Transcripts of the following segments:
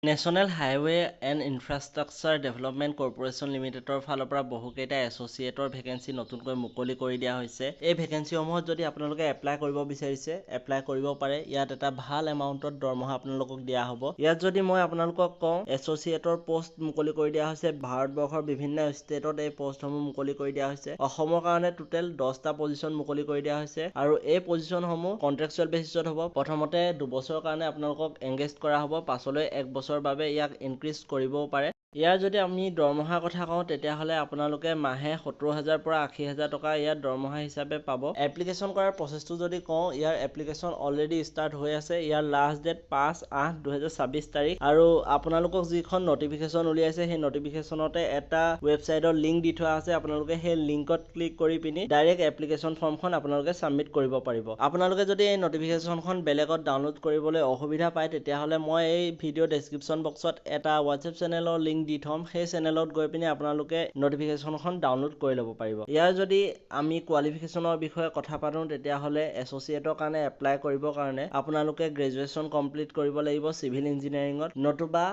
National highway and infrastructure development corporation লিমিটেডৰ ফালৰ পৰা বহুকেইটা এছ'চিয়েটৰ ভেকেঞ্চি নতুনকৈ মুকলি কৰি দিয়া হৈছে। এই ভেকেঞ্চিসমূহত যদি আপোনালোকে এপ্লাই কৰিব বিচাৰিছে, এপ্লাই কৰিব পাৰে। ইয়াত এটা ভাল এমাউণ্টত দৰমহা আপোনালোকক দিয়া হ'ব। ইয়াত যদি মই আপোনালোকক কওঁ, এছ'চিয়েটৰ পষ্ট মুকলি কৰি দিয়া হৈছে। ভাৰতবৰ্ষৰ বিভিন্ন ষ্টেটত এই পষ্টসমূহ মুকলি কৰি দিয়া হৈছে। অসমৰ কাৰণে টোটেল 10টা পজিশ্যন মুকলি কৰি দিয়া হৈছে আৰু এই পজিশ্যনসমূহ কণ্ট্ৰেকচুৱেল বেচিছত হ'ব। প্ৰথমতে 2 বছৰৰ কাৰণে আপোনালোকক এংগেজ কৰা হ'ব, পাছলৈ 1 বছৰৰ বাবে ইয়াক ইনক্ৰিজ কৰিবও পাৰে। ইয়াৰ যদি আমি দৰমহাৰ কথা কওঁ, তেতিয়াহ'লে আপোনালোকে মাহে 70,000 পৰা 80,000 টকা ইয়াত দৰমহা হিচাপে পাব। এপ্লিকেশ্যন কৰাৰ প্ৰচেছটো যদি কওঁ, ইয়াৰ এপ্লিকেশ্যন অলৰেডি ষ্টাৰ্ট হৈ আছে। ইয়াৰ লাষ্ট ডেট 5/8/2026 তাৰিখ আৰু আপোনালোকক যিখন নটিফিকেশ্যন উলিয়াইছে, সেই নটিফিকেশ্যনতে এটা ৱেবছাইটৰ লিংক দি থোৱা আছে। আপোনালোকে সেই লিংকত ক্লিক কৰি পিনি ডাইৰেক্ট এপ্লিকেশ্যন ফৰ্মখন আপোনালোকে ছাবমিট কৰিব পাৰিব। আপোনালোকে যদি এই নটিফিকেশ্যনখন বেলেগত ডাউনলোড কৰিবলৈ অসুবিধা পায়, তেতিয়াহ'লে মই এই ভিডিঅ' ডেছক্ৰিপশ্যন বক্সত এটা হোৱাটছএপ চেনেলৰ লিংক দি থ'ম। সেই চেনেলত গৈ পিনি আপোনালোকে নটিফিকেশ্যনখন ডাউনলোড কৰি ল'ব পাৰিব। ইয়াৰ যদি আমি কোৱালিফিকেশ্যনৰ বিষয়ে কথা পাতোঁ, তেতিয়াহ'লে এছ'চিয়েটৰ কাৰণে এপ্লাই কৰিবৰ কাৰণে আপোনালোকে গ্ৰেজুৱেশ্যন কমপ্লিট কৰিব লাগিব চিভিল ইঞ্জিনিয়াৰিঙত, নতুবা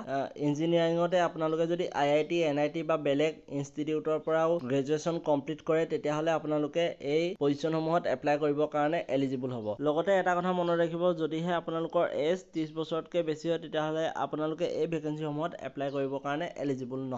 ইঞ্জিনিয়াৰিঙতে আপোনালোকে যদি IIT, NIT বা বেলেগ ইনষ্টিটিউটৰ পৰাও গ্ৰেজুৱেশ্যন কমপ্লিট কৰে, তেতিয়াহ'লে আপোনালোকে এই পজিশ্যনসমূহত এপ্লাই কৰিবৰ কাৰণে এলিজিবল হ'ব। লগতে এটা কথা মনত ৰাখিব, যদিহে আপোনালোকৰ এজ 30 বছৰতকৈ বেছি হয়, তেতিয়াহ'লে আপোনালোকে এই ভেকেঞ্চিসমূহত এপ্লাই কৰিবৰ কাৰণে এলিজিবল নহয়।